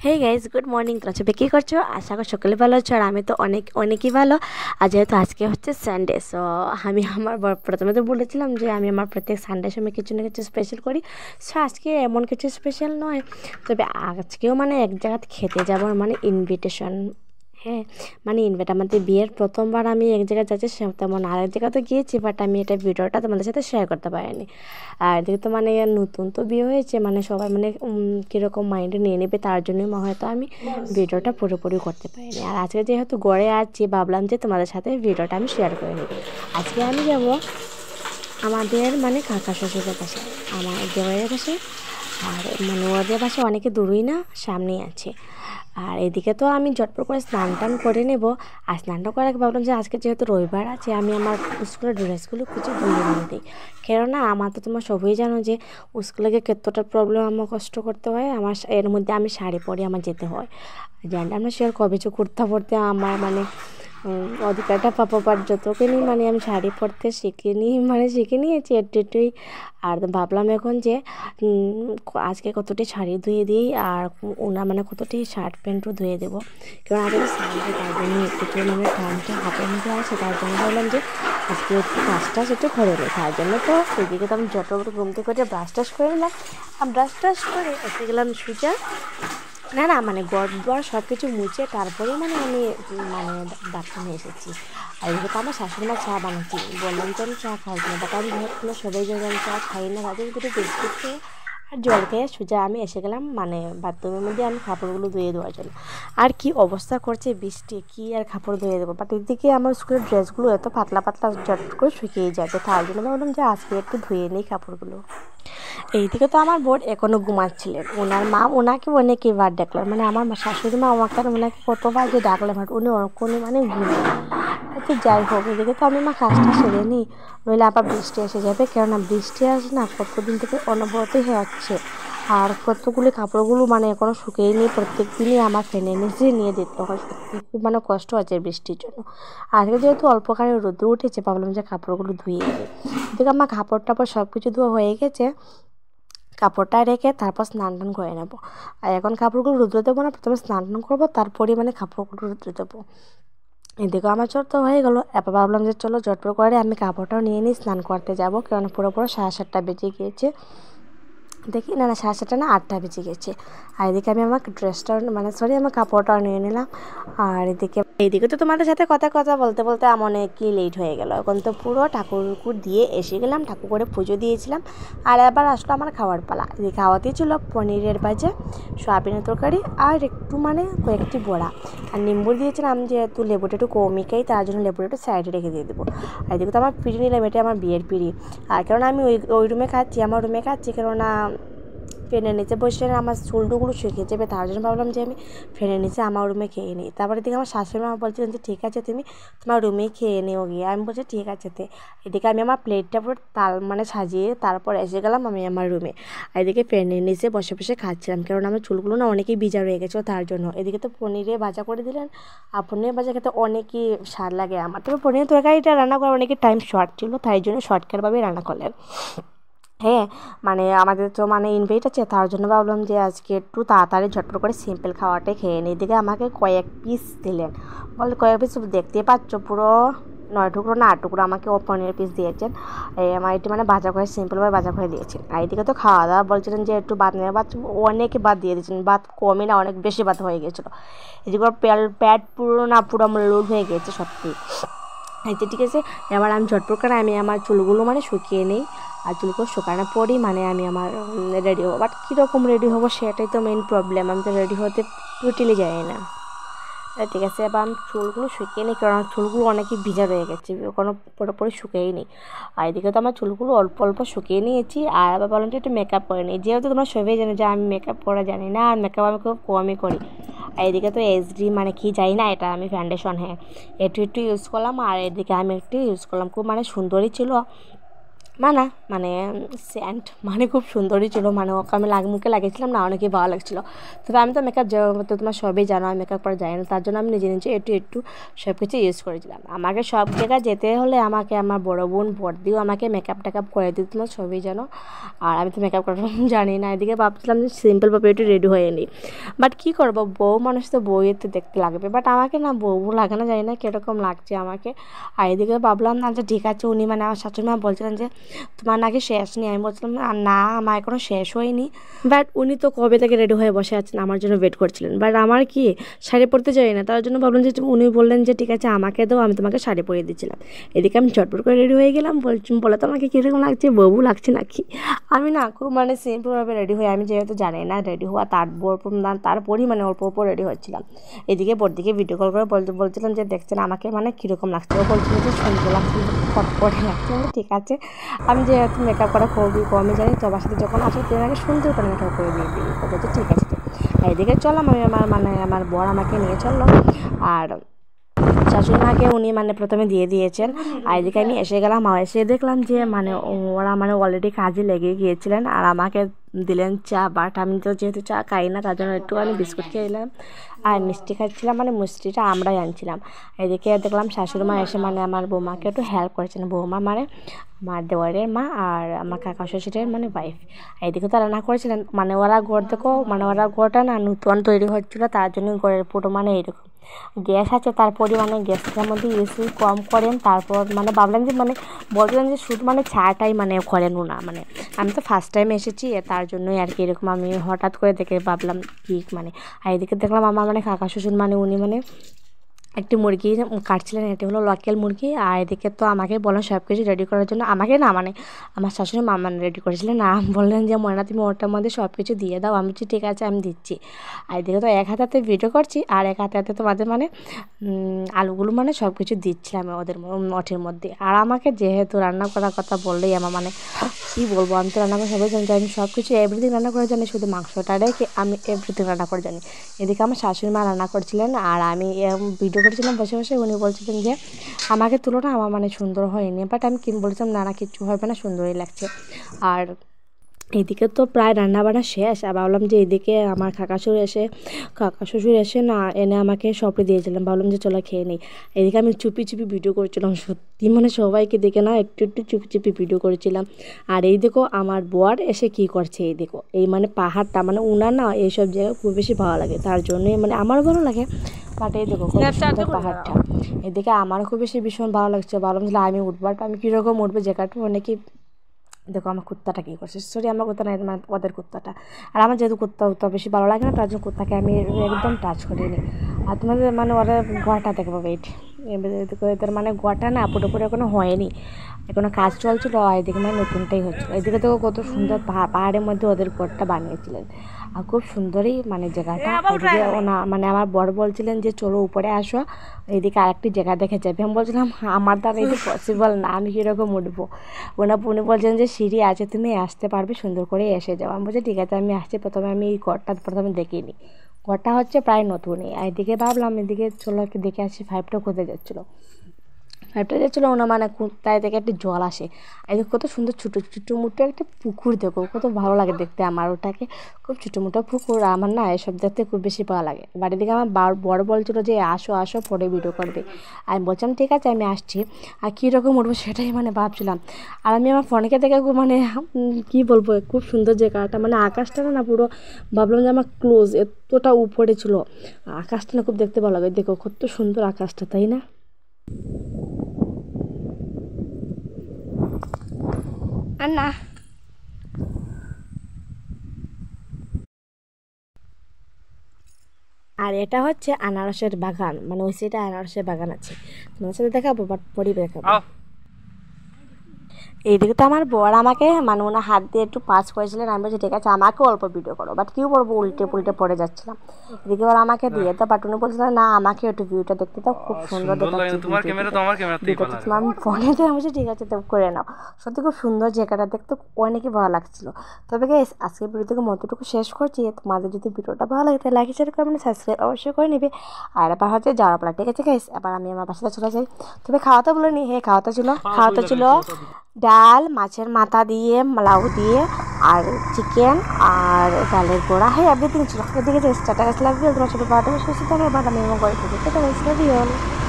Hey guys good morning. তোমরা সবাই কী করছো? আশা করি সকলে ভালো আছো, আর আমি তো অনেকই ভালো। আর যেহেতু আজকে হচ্ছে সানডে, সো আমি আমার প্রথমে তো বলেছিলাম যে আমি আমার প্রত্যেক সানডের সময় কিছু না কিছু স্পেশাল করি। সো আজকে এমন কিছু স্পেশাল নয়, তবে আজকেও মানে এক জায়গাতে খেতে যাবো, মানে ইনভিটেশন। হ্যাঁ, মানে আমাদের বিয়ের প্রথমবার আমি এক জায়গায় যাচ্ছি, তেমন আরেক জায়গায় তো গিয়েছি, বাট আমি এটা ভিডিওটা তোমাদের সাথে শেয়ার করতে পারিনি। আর এদিকে তো মানে নতুন তো বিয়ে হয়েছে, মানে সবাই মানে কীরকম মাইন্ডে নিয়ে নেবে, তার জন্যই হয়তো আমি ভিডিওটা পুরোপুরি করতে পারিনি। আর আজকে যেহেতু গড়ে আছি, ভাবলাম যে তোমাদের সাথে ভিডিওটা আমি শেয়ার করে নিই। আজকে আমি যাব আমাদের মানে কাকা শ্বশুরের পাশে, আমার দেওয়ারের পাশে। আর মানে ওদের পাশে অনেকে দূরই না, সামনেই আছে। আর এদিকে তো আমি ঝটপট করে স্নান টান করে নেব। আর স্নানটা করার আগে ভাবলাম যে আজকে যেহেতু রবিবার আছে, আমি আমার স্কুলের ড্রেসগুলো কিছু ধুয়ে নিয়ে দিই। কেননা আমার তো তোমরা সবই জানো যে স্কুলে গিয়ে কতটা প্রবলেম আমার কষ্ট করতে হয়। আমার এর মধ্যে আমি শাড়ি পরে আমার যেতে হয়, জানি আমরা সে আর কবে চো কুর্তা পরতে আমার মানে অধিকারটা পাবার যতকে নিই, মানে আমি শাড়ি পরতে শিখে নিয়েছি একটুই। আর ভাবলাম এখন যে আজকে কতটি শাড়ি ধুয়ে দিই, আর ওনার মানে কতটি শার্ট প্যান্টও ধুয়ে দেবো। কারণ আজকে সানডে, তার জন্য একটু মানে টাইমটা হাতের মধ্যে আছে, তার জন্য ভাবলাম যে আজকে একটু কাজটা একটু করে নিই। তার জন্য তো সেদিকে তো আমি যত ঘুম থেকে ব্রাশ টাশ করে নিলাম। আর ব্রাশ টাশ করে এসে গেলাম সুজা, না মানে গড় সব কিছু মুছে তারপরেই মানে আমি মানে বাথরুমে এসেছি। আর এদিকে তো আমার শাশুড়ি মা চা বানাচ্ছি, বললাম তো আমি চা খাই না, বাট আমি যেহেতু সবাই জন্য আমি চা খাই না, তাদের দুটো বিস্কুট খেয়ে আর জল খেয়ে সোজা আমি এসে গেলাম মানে বাথরুমের মধ্যে আমি কাপড়গুলো ধুয়ে দেওয়ার জন্য। আর কি অবস্থা করছে বৃষ্টি, কি আর কাপড় ধুয়ে দেবো। বাট এদিকে আমার স্কুলের ড্রেসগুলো এত পাতলা পাতলা ঝট করে শুকিয়ে যায়, তো তার জন্য ভাবলাম যে আজকে একটু ধুয়ে নিই কাপড়গুলো। এইদিকে তো আমার বোন এখনও ঘুমাচ্ছিলেন, ওনার মা ওনাকে অনেকবার ডাকলেন, মানে আমার শাশুড়ি মা আমাকে ওনাকে কতবার যে ডাকলেন, বাট উনি কোনো মানে ঘুমিয়ে। তো যাই হোক, এদিকে তো আমি কাজটা সেরে নিই, নইলে আবার বৃষ্টি এসে যাবে। কেননা বৃষ্টি আসে না, কতদিন থেকে অনবরতই হচ্ছে। আর কতগুলি কাপড়গুলো মানে এখনও শুকিয়ে নিই, প্রত্যেক দিনই আমার ফ্যানের নিচে নিয়ে দিতে হয়। সত্যি খুব মানে কষ্ট হচ্ছে বৃষ্টির জন্য। আজকে যেহেতু অল্পখানি রোদ্র উঠেছে, ভাবলাম যে কাপড়গুলো ধুয়ে দিই। এদিকে আমার কাপড় টাপড় সব কিছু ধোয়া হয়ে গেছে, কাপড়টা রেখে তারপর স্নান টান করে নেবো। আর এখন কাপড়গুলো রোদ্রে দেবো না, প্রথমে স্নান টান করবো, তারপরে মানে কাপড়গুলো রোদ্রে দেবো। এদিকে আমার চট তো হয়ে গেলো। এবার ভাবলাম যে চলো ঝটপট করে আমি কাপড়টাও নিয়ে নিই, স্নান করতে যাবো। কারণ পুরো 7:30 বেজে গিয়েছে, দেখি না 7:30 না 8টা বেজে গেছে। আর এদিকে আমি আমার ড্রেসটাও মানে আমার কাপড়টাও নিয়ে নিলাম। আর এইদিকে তো তোমাদের সাথে কথা বলতে বলতে আমার অনেকই লেট হয়ে গেল। এখন তো পুরো ঠাকুর দিয়ে এসে গেলাম, ঠাকুর করে পুজো দিয়েছিলাম। আর এবার আসলো আমার খাওয়ার পালা। এদিকে খাওয়াতেই ছিল পনিরের ভাজা, সয়াবিনের তরকারি, আর একটু মানে কয়েকটি বড়া। আর নিম্বু দিয়েছিলাম, যেহেতু লেবুটা একটু কমই খাই, তার জন্য লেবুটা একটু সাইডে রেখে দিয়ে দেবো। আর এদিকে তো আমার পিড়ি নিলাম, এটা আমার বিয়ের পিড়ি। আর কারণ আমি ওই রুমে খাচ্ছি, আমার রুমে খাচ্ছি, কেননা ফ্যানের নিচে বসে আমার চুলটুগুলো শুকিয়ে যাবে, তার জন্য ভাবলাম যে আমি ফ্যানের নিচে আমার রুমে খেয়ে নিই। তারপরে এদিকে আমার শাশুড়ি মা বলছিলেন যে ঠিক আছে তুমি তোমার রুমেই খেয়ে নিও গিয়ে। আমি বলছি ঠিক আছে। এদিকে আমি আমার প্লেটটা পুরো মানে সাজিয়ে তারপর এসে গেলাম আমি আমার রুমে। আর এদিকে ফ্যানের নিচে বসে বসে খাচ্ছিলাম, কারণ আমার চুলগুলো না অনেকই ভিজা রয়ে গেছিলো, তার জন্য। এদিকে তো পনিরে ভাজা করে দিলেন, আর পনিরের ভাজা খেতে অনেকই স্বাদ লাগে আমার। তবে পনিরের তরকারিটা রান্না করার অনেকই টাইম শর্ট ছিল, তাই জন্য শর্টকাটভাবেই রান্না করলেন। হ্যাঁ, মানে আমাদের তো মানে ইনভাইট আছে, তার জন্য ভাবলাম যে আজকে একটু তাড়াতাড়ি ঝটপট করে সিম্পল খাওয়াটাই খেয়ে নিই। এদিকে আমাকে কয়েক পিস দিলেন, বলে কয়েক পিস দেখতে পাচ্ছ পুরো 9 টুকরো না 8 টুকরো আমাকে পনির পিস দিয়েছেন। আমার একটু মানে ভাজা করে সিম্পলভাবে ভাজা করে দিয়েছেন। আর এদিকে তো খাওয়া দাওয়া বলছিলেন যে একটু ভাত নেওয়া, ভাত অনেকে ভাত দিয়ে দিয়েছেন, ভাত কমই না অনেক বেশি ভাত হয়ে গেছিলো। এদিকে প্যাট পুরো না পুরো আমার লোড হয়ে গেছে সত্যি। আচ্ছা ঠিক আছে, এবার আমি ঝটপট করে আমি আমার চুলগুলো মানে শুকিয়ে নিই। আর চুলগুলো শুকানোর পরই মানে আমি আমার রেডি হবো। বাট কীরকম রেডি হবো সেটাই তো মেন প্রবলেম, আমি তো রেডি হতে টোটালি যাই না। ঠিক আছে, এবার আমি চুলগুলো শুকিয়ে নিই, কারণ চুলগুলো অনেকই ভিজা রয়ে গেছে, কোনো পুরোপুরি শুকিয়েই নিই। আর এদিকে তো আমার চুলগুলো অল্প অল্প শুকিয়ে নিয়েছি। আর আবার বললাম যে একটু মেকআপ করে নিই, যেহেতু তোমরা সবাই জানো যে আমি মেকআপ করা জানি না, আর মেকআপ আমি খুব কমই করি। আর এদিকে তো এইচডি মানে কি যাই না, এটা আমি ফাউন্ডেশন, হ্যাঁ একটু ইউজ করলাম। আর এদিকে আমি একটু ইউজ করলাম, খুব মানে সুন্দরই ছিল, না মানে সেন্ট মানে খুব সুন্দরই ছিল, মানে ওকে আমি মুখে লাগিয়েছিলাম না, অনেকই ভালো লাগছিলো। তবে আমি তো মেকআপ তো তোমার সবই জানো, আমি মেকআপ করা যাই না, তার জন্য আমি নিজে নিজে একটু সব কিছু ইউজ করেছিলাম। আমাকে সব জায়গায় যেতে হলে আমাকে আমার বড়ো বোন বড়দিও আমাকে মেকআপ টেকআপ করে দিত, তোমার সবই জানো। আর আমি তো মেকআপ করা জানি না, এদিকে ভাবছিলাম যে সিম্পলভাবে একটু রেডি হয়ে নিই, বাট কী করবো, বউ মানুষ তো বউয়ের তো দেখতে লাগবে, বাট আমাকে না বউ লাগে না, জানি না কীরকম লাগছে আমাকে। আর এদিকে ভাবলাম না যে ঠিক আছে, উনি মানে আমার শাশুড়িমা বলছিলেন যে তোমার নাকি শেষ নেই, আমি বলছিলাম না আমার এখনও শেষ হয়নি, বাট উনি তো কবে থেকে রেডি হয়ে বসে আছেন, আমার জন্য ওয়েট করছিলেন। বাট আমার কি শাড়ি পরতে যাই না, তার জন্য ভাবলাম যে উনি বললেন যে ঠিক আছে আমাকে দাও, আমি তোমাকে শাড়ি পরিয়ে দিচ্ছিলাম। এদিকে আমি চটপট করে রেডি হয়ে গেলাম, বলে তো আমাকে কীরকম লাগছে, বউ লাগছে নাকি। আমি না খুব মানে সিম্পলভাবে রেডি হয়ে, আমি যেহেতু জানি না রেডি হওয়া, তারপরই মানে অল্প অল্প রেডি হচ্ছিলাম। এদিকে বড়দিকে ভিডিও কল করে বলছিলাম যে দেখছেন আমাকে মানে কীরকম লাগছে, ও বলছিল যে সুন্দর লাগছে, ফটফটে লাগছে। ঠিক আছে, আমি যেহেতু মেকআপ করা খুবই কমই জানি, তো আমার সাথে যখন আসো তুই আমাকে সুন্দর করে মেকআপ করে দিয়ে দিবি, তো বলছে ঠিক আছে। এদিকে চললাম, আমি আমার বর আমাকে নিয়ে চললো, আর শাশুড়িমাকে উনি মানে প্রথমে দিয়ে দিয়েছেন। আর এদিকে আমি এসে গেলাম, আর এসে দেখলাম যে মানে ওরা মানে অলরেডি কাজে লেগে গিয়েছিলেন, আর আমাকে দিলেন চা, বাট আমি তো যেহেতু চা খাই না, তার জন্য একটুখানি বিস্কুট খেলাম আর মিষ্টি খাচ্ছিলাম, মানে মিষ্টিটা আমরাই আনছিলাম। এদিকে দেখলাম শাশুড়িমা এসে মানে আমার বৌমাকে একটু হেল্প করেছেন, বৌমা মানে আমার দেওয়ারের মা আর আমার কাকা শ্বশুরের মানে ওয়াইফ। এদিকে তো রান্না করেছিলেন, মানে ওরা ঘর দেখো, মানে ওরা ঘরটা না নতুন তৈরি হচ্ছিলো, তার জন্য ঘরের পুরো মানে এরকম গ্যাস আছে, তারপরে মানে গ্যাসটার মধ্যে ইউজ কম করেন। তারপর মানে ভাবলাম যে মানে বলছিলাম যে শুধু মানে চাটাই মানে করেন না, মানে আমি তো ফার্স্ট টাইম এসেছি, তার জন্যই আর কি এরকম আমি হঠাৎ করে দেখে ভাবলাম কি মানে। আর এদিকে দেখলাম আমার মানে কাকা শ্বশুর মানে উনি মানে একটি মুরগি কাটছিলেন, এটি হলো লোকাল মুরগি। আর এদিকে তো আমাকে বলেন সব কিছু রেডি করার জন্য, আমাকে না মানে আমার শাশুড়ি মামা রেডি করেছিলেন, না বললেন যে ময়না তুমি ওটার মধ্যে সব কিছু দিয়ে দাও, আমি বলছি ঠিক আছে আমি দিচ্ছি। আর এদিকে তো এক হাতে ভিডিও করছি, আর এক হাতে তোমাদের মানে আলুগুলো মানে সব কিছু দিচ্ছিলাম ওদের মঠের মধ্যে। আর আমাকে যেহেতু রান্না করার কথা বললেই আমার মানে কী বলবো, আমি তো রান্না করে সবাই জানি, আমি সব কিছু এভরিথিং রান্না করে জানি, শুধু মাংসটা রেখে আমি এভরিথিং রান্না করে জানি। এদিকে আমার শাশুড়ি মা রান্না করছিলেন, আর আমি ভিডিও করেছিলাম বসে বসে। উনি বলছিলেন যে আমাকে তুলো না, আমার মানে সুন্দর হয়নি, বাট আমি বলছিলাম না কিচ্ছু হবে না, সুন্দরই লাগছে। আর এদিকে তো প্রায় রান্নাবান্না শেষ, আর ভাবলাম যে এদিকে আমার কাকা শ্বশুর এসে না এনে আমাকে সবটা দিয়েছিলাম, ভাবলাম যে চলো খেয়ে নিই। এদিকে আমি চুপি চুপি ভিডিও করেছিলাম, সত্যি মানে সবাইকে দেখে না একটু চুপি চুপি ভিডিও করেছিলাম। আর এই দেখো আমার বর এসে কি করছে, এই দেখো এই মানে পাহাড়টা মানে উনার না এইসব জায়গায় খুব বেশি ভালো লাগে, তার জন্যই মানে আমারও ভালো লাগে। বাট এই দেখো পাহাড়টা, এদিকে আমারও খুব বেশি ভীষণ ভালো লাগছে, ভাবলাম যে আমি উঠবো, আমি কীরকম উঠবো জায়গাটা অনেকে। দেখো আমার কুত্তাটা কী করছে, সরি আমার কুত্তা না মানে ওদের কুত্তাটা। আর আমার যেহেতু কুত্তা বেশি ভালো লাগে না, তার জন্য কুত্তাকে আমি একদম টাচ করিনি। আর তোমাদের মানে ওরা গোয়াটা দেখবো ওয়েট, এদের মানে গোয়াটা না পুরোপুরি এখনো হয়নি, এখনো কাজ চলছিল, এদিকে মানে নতুনটাই হচ্ছিলো। এদিকে তো কত সুন্দর পাহাড়ের মধ্যে ওদের ঘরটা বানিয়েছিলেন, আর খুব সুন্দরই মানে জায়গাটা। এদিকে ওনা মানে আমার বর বলছিলেন যে চলো উপরে আসো, এদিকে আরেকটি জায়গা দেখে যাবে। আমি বলছিলাম আমার দ্বারা এটা পসিবল না, আমি কীরকম উঠবো। উনি বলছেন যে সিঁড়ি আছে, তুমি আসতে পারবে, সুন্দর করে এসে যাও। আমি বলছি ঠিক আছে আমি আসছি, প্রথমে আমি এই ঘরটা প্রথমে দেখিনি, ঘরটা হচ্ছে প্রায় নতুনই। আর এদিকে ভাবলাম এদিকে চলো দেখে আসি, 5টা কোথায় যাচ্ছিলো, ওনা মানে তাই থেকে একটি জল আসে, এদিকে কত সুন্দর ছোটো মুটো একটা পুকুর, দেখো কত ভালো লাগে দেখতে আমার ওটাকে, খুব ছোটো মুটো পুকুর, আমার না এসব দেখতে খুব বেশি ভালো লাগে। বাড়ির দিকে আমার বড় বলছিলো যে আসো পরে ভিডিও করবে, আমি বলছিলাম ঠিক আছে আমি আসছি। আর কীরকম উঠবো সেটাই মানে ভাবছিলাম। আর আমি আমার ফোনকে দেখে মানে কী বলবো, খুব সুন্দর জায়গাটা, মানে আকাশটা না পুরো ভাবলাম যে আমার ক্লোজ এতটা উপরে ছিল, আকাশটা না খুব দেখতে ভালো লাগে। দেখো কত সুন্দর আকাশটা, তাই না? আর না আর এটা হচ্ছে আনারসের বাগান, মানে ওই সাইডে আনারসের বাগান আছে, তোমার সাথে দেখাবো বাট পরে দেখাবো। এইদিকে তো আমার বর আমাকে মানে ওনার হাত দিয়ে একটু পাস করেছিলেন, আমি বলছি ঠিক আছে আমাকে অল্প ভিডিও করো, বাট কী বলবো উল্টে পুল্টে পড়ে যাচ্ছিলাম। এদিকে ওরা আমাকে দিয়ে তো, বাট উনি বলছিলেন না আমাকে একটু ভিউটা দেখতে দাও, খুব সুন্দর দেখাচ্ছে তোমার আমি ফোনে দিয়ে, আমি বলছি ঠিক আছে তো করে নাও। সত্যি খুব সুন্দর জায়গাটা দেখতে অনেকই ভালো লাগছিলো। তবে গাইস আজকের ভিডিও থেকে মতটুকু শেষ করছি, তোমাদের যদি ভিডিওটা ভালো লাগে তাহলে লাইক শেয়ার কমেন্ট সাবস্ক্রাইব অবশ্যই করে নেবে। আর এবার হচ্ছে যাওয়ার পালা, ঠিক আছে গাইস, এবার আমি আমার বাসাতে চলে যাই। তবে খাওয়াতে বলিনি, খাওয়াতে ছিল ডাল, মাছের মাথা দিয়ে, লাউ দিয়ে, আর চিকেন আর ডালের বড়া। হ্যাঁ, এভরিথিং ছিল। এদিকে স্টার্টার আসলে তোমার সাথে বাদাম সুস্থ থাকে বাদাম এবং গল্প করতে